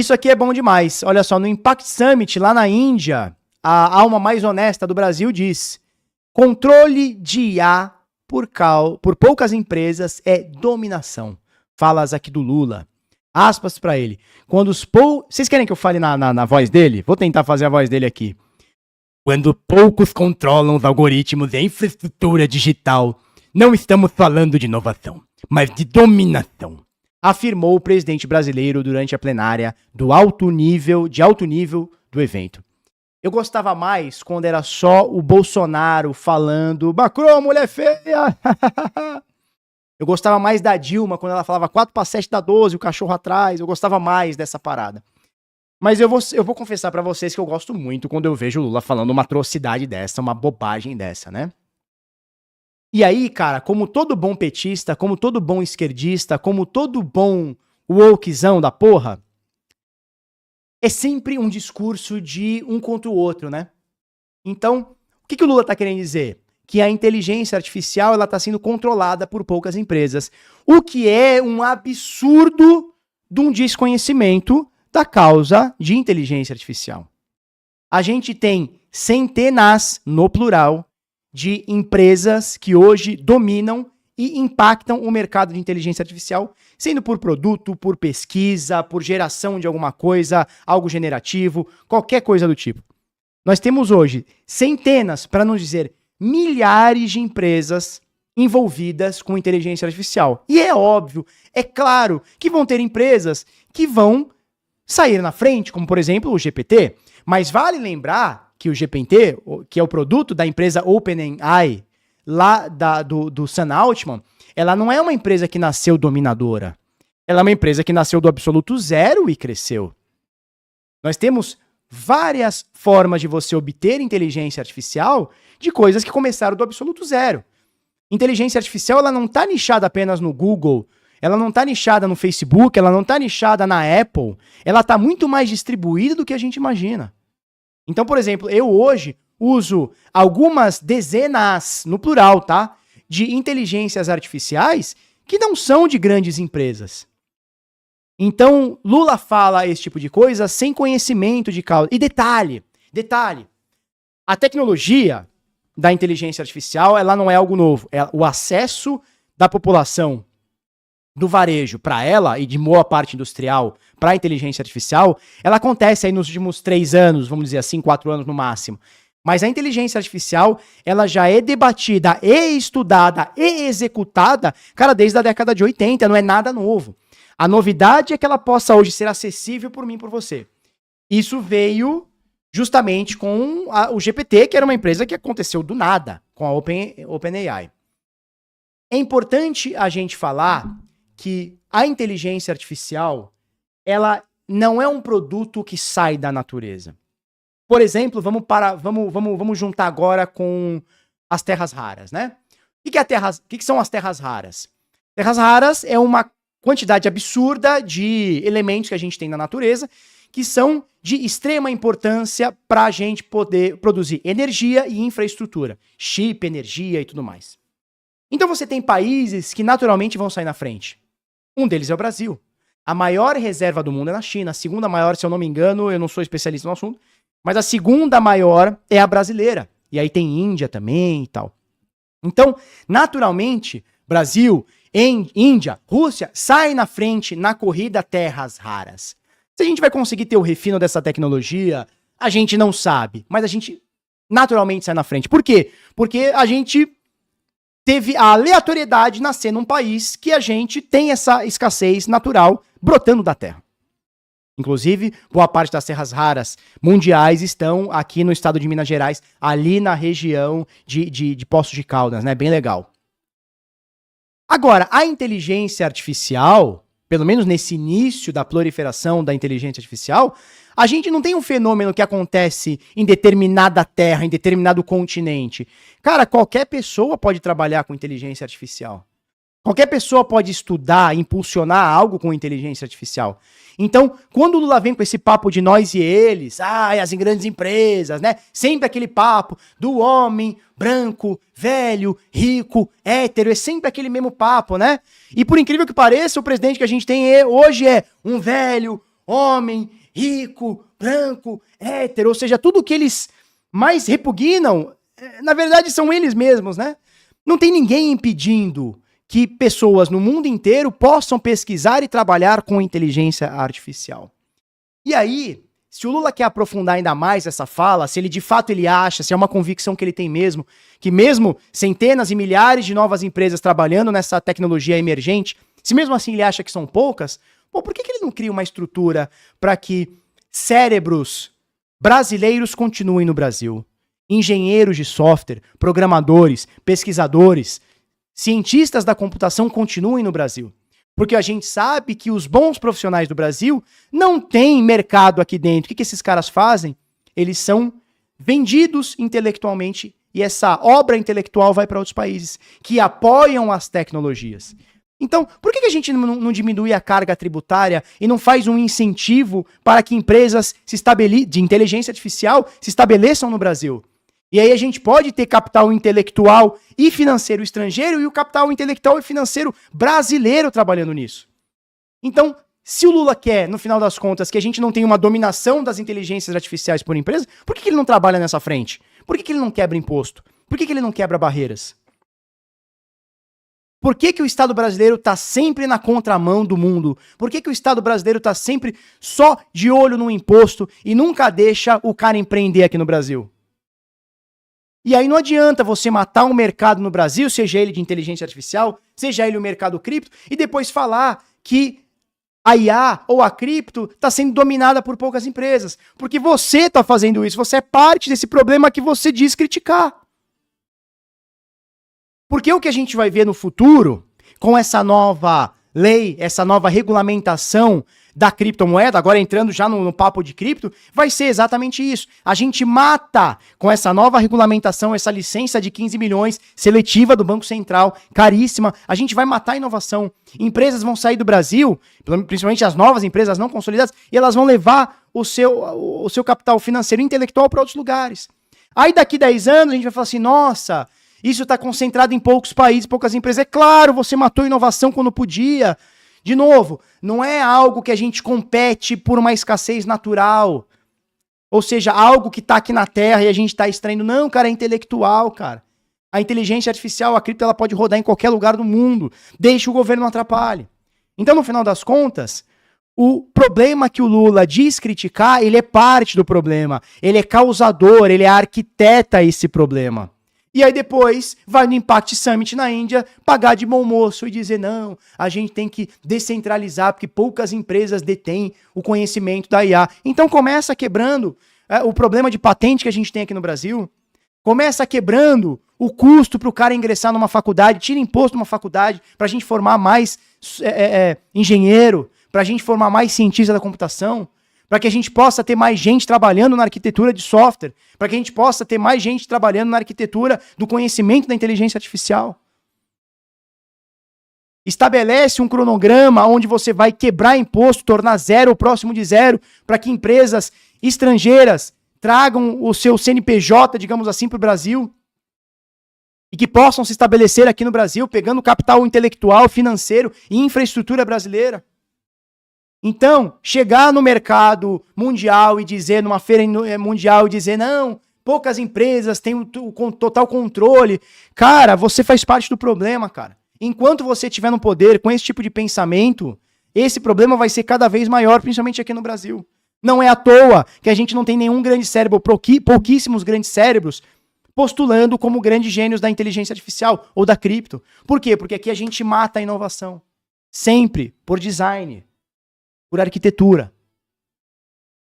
Isso aqui é bom demais. Olha só, no Impact Summit, lá na Índia, a alma mais honesta do Brasil diz: controle de IA por poucas empresas é dominação. Falas aqui do Lula. Aspas pra ele. Vocês querem que eu fale na voz dele? Vou tentar fazer a voz dele aqui. Quando poucos controlam os algoritmos e a infraestrutura digital, não estamos falando de inovação, mas de dominação, afirmou o presidente brasileiro durante a plenária de alto nível do evento. Eu gostava mais quando era só o Bolsonaro falando Macron, mulher feia. Eu gostava mais da Dilma quando ela falava 4 para 7 dá 12, o cachorro atrás. Eu gostava mais dessa parada. Mas eu vou confessar pra vocês que eu gosto muito quando eu vejo o Lula falando uma atrocidade dessa, uma bobagem dessa, né? E aí, cara, como todo bom petista, como todo bom esquerdista, como todo bom wokezão da porra, é sempre um discurso de um contra o outro, né? Então, o que o Lula tá querendo dizer? Que a inteligência artificial ela tá sendo controlada por poucas empresas, o que é um absurdo de um desconhecimento da causa de inteligência artificial. A gente tem centenas, no plural, de empresas que hoje dominam e impactam o mercado de inteligência artificial, sendo por produto, por pesquisa, por geração de alguma coisa, algo generativo, qualquer coisa do tipo. Nós temos hoje centenas, para não dizer milhares de empresas envolvidas com inteligência artificial. E é óbvio, é claro, que vão ter empresas que vão sair na frente, como por exemplo o GPT, mas vale lembrar que o GPT, que é o produto da empresa OpenAI, lá do Sam Altman, ela não é uma empresa que nasceu dominadora. Ela é uma empresa que nasceu do absoluto zero e cresceu. Nós temos várias formas de você obter inteligência artificial de coisas que começaram do absoluto zero. Inteligência artificial ela não está nichada apenas no Google, ela não está nichada no Facebook, ela não está nichada na Apple, ela está muito mais distribuída do que a gente imagina. Então, por exemplo, eu hoje uso algumas dezenas, no plural, tá? De inteligências artificiais que não são de grandes empresas. Então, Lula fala esse tipo de coisa sem conhecimento de causa. E detalhe, a tecnologia da inteligência artificial, ela não é algo novo. O acesso da população do varejo para ela e de boa parte industrial para a inteligência artificial, ela acontece aí nos últimos 3 anos, vamos dizer assim, 4 anos no máximo. Mas a inteligência artificial, ela já é debatida e estudada e executada, cara, desde a década de 80, não é nada novo. A novidade é que ela possa hoje ser acessível por mim e por você. Isso veio justamente com o GPT, que era uma empresa que aconteceu do nada, com a OpenAI. É importante a gente falar que a inteligência artificial, ela não é um produto que sai da natureza. Por exemplo, vamos juntar agora com as terras raras, né? O que são as terras raras? Terras raras é uma quantidade absurda de elementos que a gente tem na natureza que são de extrema importância para a gente poder produzir energia e infraestrutura, chip, energia e tudo mais. Então você tem países que naturalmente vão sair na frente. Um deles é o Brasil. A maior reserva do mundo é na China, a segunda maior, se eu não me engano, eu não sou especialista no assunto, mas a segunda maior é a brasileira. E aí tem Índia também e tal. Então, naturalmente, Brasil, Índia, Rússia, sai na frente na corrida terras raras. Se a gente vai conseguir ter o refino dessa tecnologia, a gente não sabe, mas a gente naturalmente sai na frente. Por quê? Porque a gente teve a aleatoriedade de nascer num país que a gente tem essa escassez natural brotando da terra. Inclusive, boa parte das terras raras mundiais estão aqui no estado de Minas Gerais, ali na região de Poços de Caldas, né? Bem legal. Agora, a inteligência artificial, pelo menos nesse início da proliferação da inteligência artificial, a gente não tem um fenômeno que acontece em determinada terra, em determinado continente. Cara, qualquer pessoa pode trabalhar com inteligência artificial. Qualquer pessoa pode estudar, impulsionar algo com inteligência artificial. Então, quando o Lula vem com esse papo de nós e eles, as grandes empresas, né? Sempre aquele papo do homem branco, velho, rico, hétero, é sempre aquele mesmo papo, né? E por incrível que pareça, o presidente que a gente tem hoje é um velho, homem, rico, branco, hétero, ou seja, tudo que eles mais repugnam, na verdade são eles mesmos, né? Não tem ninguém impedindo que pessoas no mundo inteiro possam pesquisar e trabalhar com inteligência artificial. E aí, se o Lula quer aprofundar ainda mais essa fala, se ele de fato ele acha, se é uma convicção que ele tem mesmo, que mesmo centenas e milhares de novas empresas trabalhando nessa tecnologia emergente, se mesmo assim ele acha que são poucas, pô, por que ele não cria uma estrutura para que cérebros brasileiros continuem no Brasil? Engenheiros de software, programadores, pesquisadores, cientistas da computação continuem no Brasil. Porque a gente sabe que os bons profissionais do Brasil não têm mercado aqui dentro. O que esses caras fazem? Eles são vendidos intelectualmente e essa obra intelectual vai para outros países que apoiam as tecnologias. Então, por que a gente não diminui a carga tributária e não faz um incentivo para que empresas de inteligência artificial se estabeleçam no Brasil? E aí a gente pode ter capital intelectual e financeiro estrangeiro e o capital intelectual e financeiro brasileiro trabalhando nisso. Então, se o Lula quer, no final das contas, que a gente não tenha uma dominação das inteligências artificiais por empresa, por que ele não trabalha nessa frente? Por que ele não quebra imposto? Por que ele não quebra barreiras? Por que o Estado brasileiro está sempre na contramão do mundo? Por que o Estado brasileiro está sempre só de olho no imposto e nunca deixa o cara empreender aqui no Brasil? E aí não adianta você matar um mercado no Brasil, seja ele de inteligência artificial, seja ele o mercado cripto, e depois falar que a IA ou a cripto está sendo dominada por poucas empresas. Porque você está fazendo isso, você é parte desse problema que você diz criticar. Porque o que a gente vai ver no futuro, com essa nova lei, essa nova regulamentação da criptomoeda, agora entrando já no papo de cripto, vai ser exatamente isso. A gente mata, com essa nova regulamentação, essa licença de 15 milhões seletiva do Banco Central, caríssima, a gente vai matar a inovação. Empresas vão sair do Brasil, principalmente as novas empresas não consolidadas, e elas vão levar o seu capital financeiro e intelectual para outros lugares. Aí daqui 10 anos a gente vai falar assim, nossa, isso está concentrado em poucos países, poucas empresas. É claro, você matou a inovação quando podia. De novo, não é algo que a gente compete por uma escassez natural. Ou seja, algo que está aqui na Terra e a gente está extraindo. Não, cara, é intelectual, cara. A inteligência artificial, a cripto, ela pode rodar em qualquer lugar do mundo. Deixe o governo não atrapalhe. Então, no final das contas, o problema que o Lula diz criticar, ele é parte do problema. Ele é causador, ele é arquiteta esse problema. E aí depois vai no Impact Summit na Índia pagar de bom moço e dizer não, a gente tem que descentralizar porque poucas empresas detêm o conhecimento da IA. Então começa quebrando o problema de patente que a gente tem aqui no Brasil, começa quebrando o custo para o cara ingressar numa faculdade, tira imposto numa faculdade para a gente formar mais engenheiro, para a gente formar mais cientista da computação, para que a gente possa ter mais gente trabalhando na arquitetura de software, para que a gente possa ter mais gente trabalhando na arquitetura do conhecimento da inteligência artificial. Estabelece um cronograma onde você vai quebrar imposto, tornar zero ou próximo de zero, para que empresas estrangeiras tragam o seu CNPJ, digamos assim, para o Brasil, e que possam se estabelecer aqui no Brasil, pegando capital intelectual, financeiro e infraestrutura brasileira. Então, chegar no mercado mundial e dizer, numa feira mundial, e dizer, não, poucas empresas têm o total controle. Cara, você faz parte do problema, cara. Enquanto você estiver no poder com esse tipo de pensamento, esse problema vai ser cada vez maior, principalmente aqui no Brasil. Não é à toa que a gente não tem nenhum grande cérebro, pouquíssimos grandes cérebros, postulando como grandes gênios da inteligência artificial ou da cripto. Por quê? Porque aqui a gente mata a inovação. Sempre, por design. Por arquitetura.